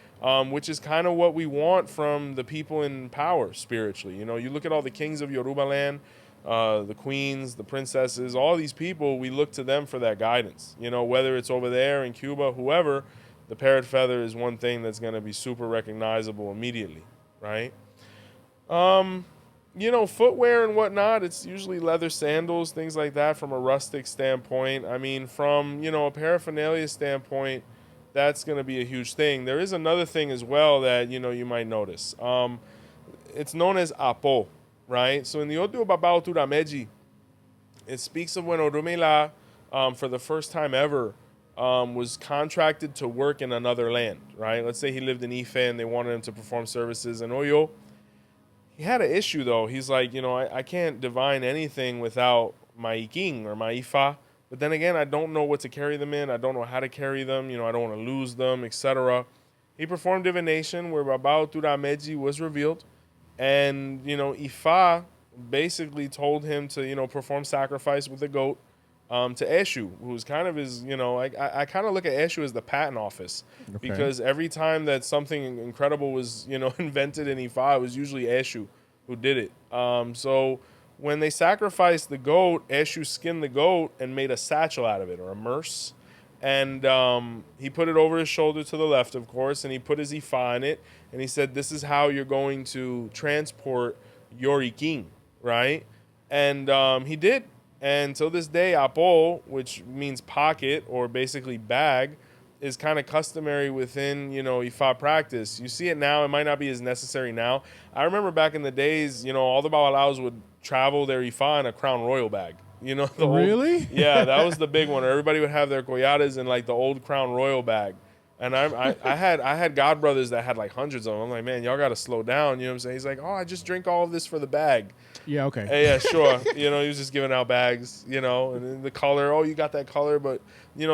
which is kind of what we want from the people in power spiritually. You know, you look at all the kings of Yoruba land, the queens, the princesses, all these people, we look to them for that guidance. You know, whether it's over there in Cuba, whoever, the parrot feather is one thing that's going to be super recognizable immediately, right? You know, footwear and whatnot, it's usually leather sandals, things like that from a rustic standpoint. I mean, from, you know, a paraphernalia standpoint, that's going to be a huge thing. There is another thing as well that, you know, you might notice. It's known as apo, right? So in the Odu 𝗵𝗏𝗍𝗶𝗏, it speaks of when Orunmila, for the first time ever, was contracted to work in another land, right? Let's say he lived in Ife and they wanted him to perform services in Oyo. He had an issue, though. He's like, you know, I can't divine anything without my iking or my Ifa. But then again, I don't know what to carry them in. I don't know how to carry them. You know, I don't want to lose them, etc. He performed divination where 𝗵𝗏𝗍𝗶𝗏 was revealed. And, you know, Ifa basically told him to, you know, perform sacrifice with the goat to 𝘄cie, who's kind of his, you know, I kind of look at 𝘄cie as the patent office. Okay. Because every time that something incredible was, you know, invented in Ifa, it was usually 𝘄cie who did it. So when they sacrificed the goat, 𝘄cie skinned the goat and made a satchel out of it, or a merce. And he put it over his shoulder to the left, of course, and he put his Ifa in it. And he said, this is how you're going to transport your iking, right? And he did. And till this day, 𝗃𝗶𝗸𝗶, which means pocket or basically bag, is kind of customary within, Ifa practice. You see it now. It might not be as necessary now. I remember back in the days, all the Babalaos would travel their Ifa in a Crown Royal bag. The old, Really? yeah, that was the big one. Everybody would have their 𝗃𝗏𝗏𝗃s in like the old Crown Royal bag. And I had god brothers that had like hundreds of them. I'm like, man, y'all got to slow down. You know what I'm saying? He's like, oh, I just drink all of this for the bag. Yeah, okay. Yeah, sure. He was just giving out bags, and then the color, oh, you got that color. But,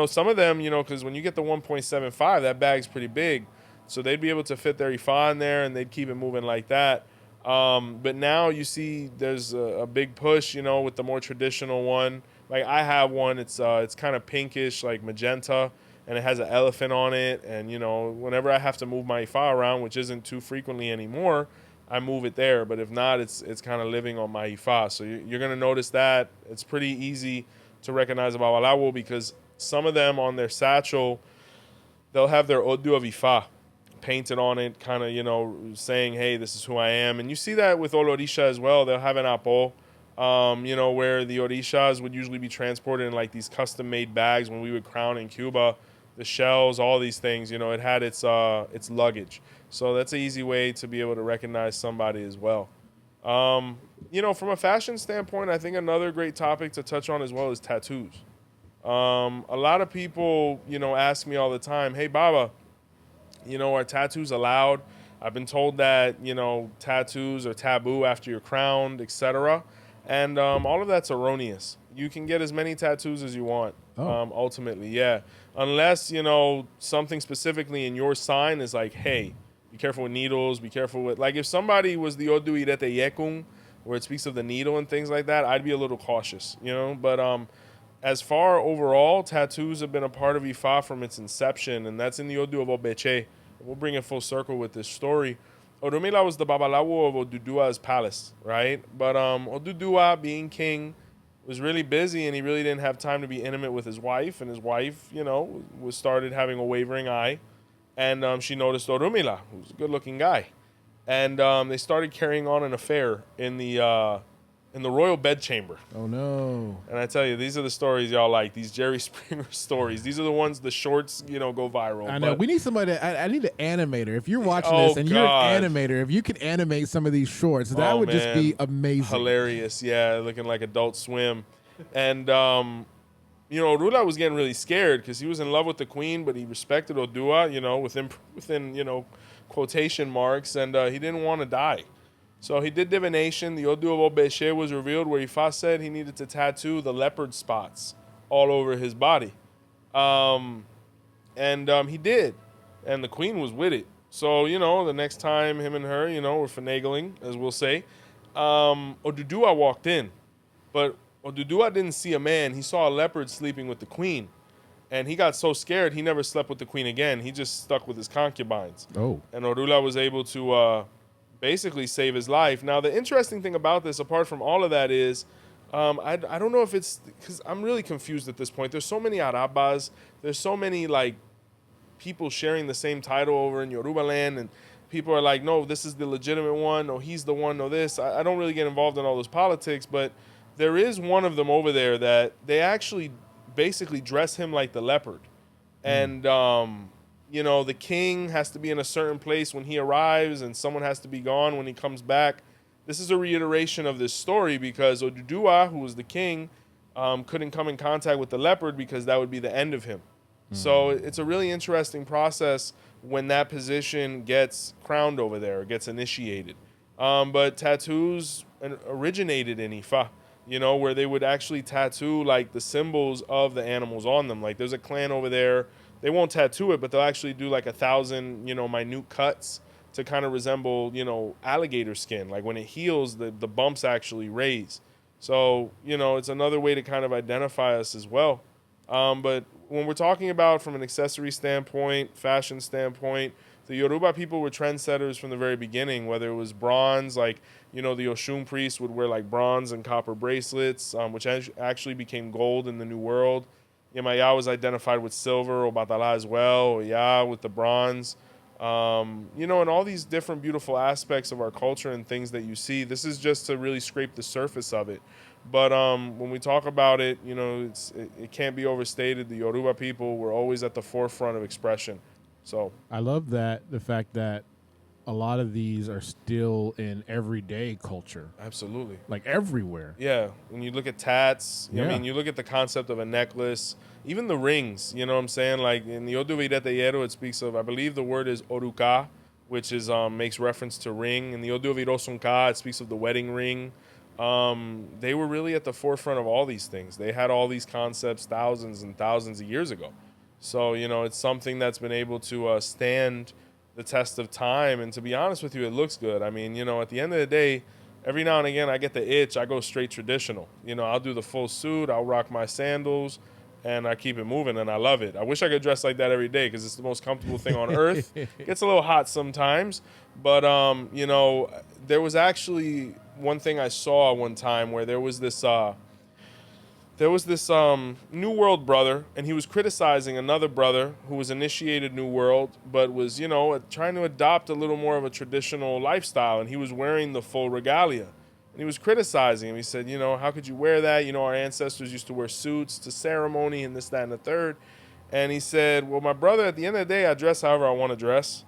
some of them, because when you get the 1.75, that bag's pretty big. So they'd be able to fit their Ifa in there and they'd keep it moving like that. But now you see there's a big push, with the more traditional one. Like I have one, it's kind of pinkish, like magenta, and it has an elephant on it. And, whenever I have to move my Ifa around, which isn't too frequently anymore, I move it there. But if not, it's kind of living on my Ifa. So you're going to notice that. It's pretty easy to recognize a Babalawo because some of them on their satchel, they'll have their Odu of Ifa painted on it, kind of, saying, hey, this is who I am. And you see that with Orisha as well. They'll have an 𝗃𝗶𝗸𝗁, where the Orishas would usually be transported in like these custom-made bags when we would crown in Cuba. The shells, all these things, it had its luggage. So that's an easy way to be able to recognize somebody as well. From a fashion standpoint, I think another great topic to touch on as well is tattoos. A lot of people, ask me all the time, hey, Baba, are tattoos allowed? I've been told that, tattoos are taboo after you're crowned, etc. And all of that's erroneous. You can get as many tattoos as you want, ultimately, yeah. Unless, something specifically in your sign is like, hey, be careful with needles, be careful with, like if somebody was the 𝗃𝗶𝗶𝗃𝗃, where it speaks of the needle and things like that, I'd be a little cautious, But as far overall, tattoos have been a part of Ifa from its inception, and that's in the 𝗃𝗶𝗶𝗃𝗃. We'll bring it full circle with this story. Orunmila was the Babalawo of Oduduwa's palace, right? But Oduduwa, being king, was really busy and he really didn't have time to be intimate with his wife. And his wife, was started having a wavering eye. And she noticed Orunmila, who's a good-looking guy. And they started carrying on an affair in the royal bedchamber. Oh, no. And I tell you, these are the stories y'all like, these Jerry Springer stories. These are the ones, the shorts, go viral. I know. But we need somebody, I need an animator. If you're watching this and you're an animator, if you can animate some of these shorts, that would just be amazing. Hilarious, yeah, looking like Adult Swim. And, Orula was getting really scared because he was in love with the queen, but he respected Odua, within quotation marks, and he didn't want to die. So he did divination. The Odu of 𝗃𝗶𝗶𝗃𝗃 was revealed, where Ifa said he needed to tattoo the leopard spots all over his body. And he did. And the queen was with it. So, the next time him and her, were finagling, as we'll say, Oduduwa walked in. But Oduduwa didn't see a man. He saw a leopard sleeping with the queen. And he got so scared, he never slept with the queen again. He just stuck with his concubines. Oh. And Orula was able to basically save his life. Now, the interesting thing about this, apart from all of that, is I don't know if it's because I'm really confused at this point. There's so many Arabas. There's so many like people sharing the same title over in Yoruba land, and people are like, no, this is the legitimate one. No, he's the one. No, this. I don't really get involved in all those politics, but there is one of them over there that they actually basically dress him like the leopard, and the king has to be in a certain place when he arrives, and someone has to be gone when he comes back. This is a reiteration of this story because Oduduwa, who was the king, couldn't come in contact with the leopard because that would be the end of him. So it's a really interesting process when that position gets crowned over there, or gets initiated. But tattoos originated in Ifa, where they would actually tattoo like the symbols of the animals on them. Like there's a clan over there. They won't tattoo it, but they'll actually do like 1,000, minute cuts to kind of resemble, alligator skin. Like when it heals, the bumps actually raise. So, it's another way to kind of identify us as well. But when we're talking about from an accessory standpoint, fashion standpoint, the Yoruba people were trendsetters from the very beginning, whether it was bronze, like, the Oshun priest would wear like bronze and copper bracelets, which actually became gold in the New World. Yemaya was identified with silver, 𝗃𝗶𝗶𝗃𝗃 as well, 𝗃𝗏𝗃𝗃 with the bronze. You know, and all these different beautiful aspects of our culture and things that you see. This is just to really scrape the surface of it. But when we talk about it, you know, it can't be overstated. The Yoruba people were always at the forefront of expression. So I love that, the fact that a lot of these are still in everyday culture, absolutely. like everywhere. Yeah, when you look at tats, I Yeah. mean, you look at the concept of a necklace, even the rings, you know what I'm saying? Like in the 𝗿𝗶𝗸𝗍𝗃, it speaks of, I believe the word is 𝗃𝗲𝗃, which is makes reference to ring. In the 𝗿𝗶𝗍𝗃𝗃, it speaks of the wedding ring. They were really at the forefront of all these things. They had all these concepts thousands and thousands of years ago. So, you know, it's something that's been able to stand the test of time. And to be honest with you, it looks good. I mean, you know, at the end of the day, every now and again, I get the itch. I go straight traditional. You know, I'll do the full suit. I'll rock my sandals, and I keep it moving, and I love it. I wish I could dress like that every day because it's the most comfortable thing on earth. It gets a little hot sometimes, but you know, there was actually one thing I saw one time where there was this New World brother, and he was criticizing another brother who was initiated New World, but was, you know, trying to adopt a little more of a traditional lifestyle, and he was wearing the full regalia. And he was criticizing him. He said, you know, how could you wear that? You know, our ancestors used to wear suits to ceremony and this, that, and the third. And he said, well, my brother, at the end of the day, I dress however I want to dress.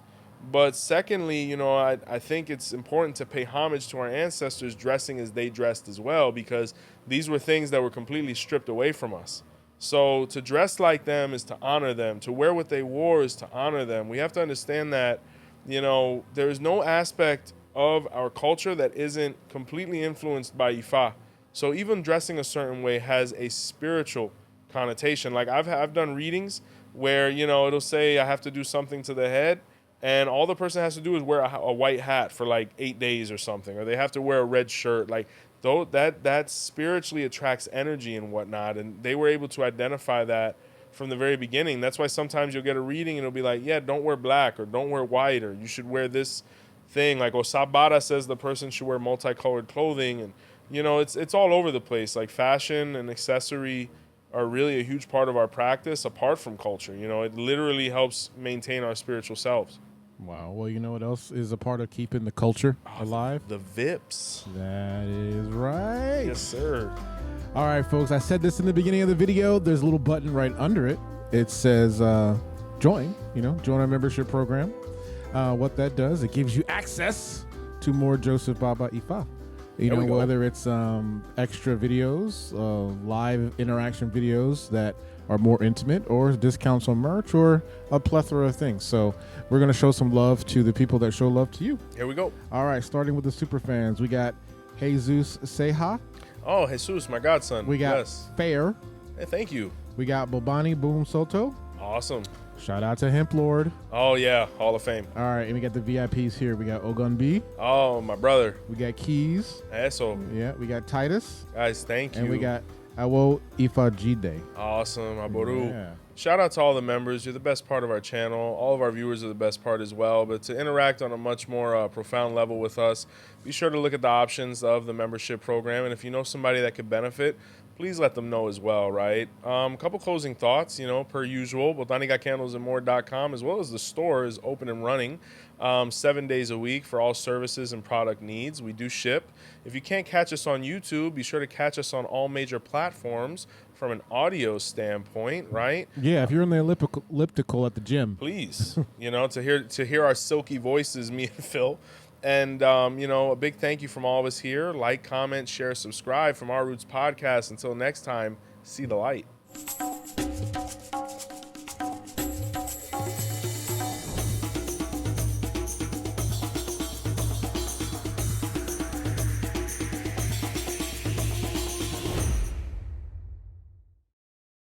But secondly, you know, I think it's important to pay homage to our ancestors dressing as they dressed as well, because these were things that were completely stripped away from us. So to dress like them is to honor them. To wear what they wore is to honor them. We have to understand that, you know, there is no aspect of our culture that isn't completely influenced by Ifa. So even dressing a certain way has a spiritual connotation. Like I've done readings where, you know, it'll say I have to do something to the head, and all the person has to do is wear a white hat for like 8 days or something, or they have to wear a red shirt. Like though that spiritually attracts energy and whatnot, and they were able to identify that from the very beginning. That's why sometimes you'll get a reading and it'll be like, yeah, don't wear black or don't wear white, or you should wear this thing. Like 𝗃𝗶𝗱𝗲 says the person should wear multicolored clothing, and you know, it's all over the place. Like fashion and accessory are really a huge part of our practice apart from culture. You know, it literally helps maintain our spiritual selves. Wow. Well, you know what else is a part of keeping the culture alive? The VIPs. That is right. Yes, sir. All right, folks. I said this in the beginning of the video. There's a little button right under it. It says join, you know, join our membership program. What that does, it gives you access to more Joseph Baba Ifa. You know, whether it's extra videos, live interaction videos that are more intimate, or discounts on merch, or a plethora of things. So we're going to show some love to the people that show love to you. Here we go. All right, starting with the super fans. We got Jesus Seha. Oh, Jesus, my godson. We got Fair. Hey, thank you. We got Bobani Boom Soto. Awesome. Shout out to Hemp Lord. Oh, yeah. Hall of Fame. All right, and we got the VIPs here. We got Ogun B. Oh, my brother. We got Keys. Eso. Yeah, we got Titus. Guys, thank you. And we got 𝗿𝗶𝗶𝗃𝗃. Awesome. Aboru. Yeah. Shout out to all the members. You're the best part of our channel. All of our viewers are the best part as well. But to interact on a much more profound level with us, be sure to look at the options of the membership program. And if you know somebody that could benefit, please let them know as well, right? A couple closing thoughts, you know, per usual. BotanicaCandlesandMore.com, as well as the store, is open and running 7 days a week for all services and product needs. We do ship. If you can't catch us on YouTube, be sure to catch us on all major platforms from an audio standpoint, right? Yeah, if you're in the elliptical at the gym. Please, you know, to hear our silky voices, me and Phil. And, you know, a big thank you from all of us here. Like, comment, share, subscribe from Our Roots Podcast. Until next time, see the light.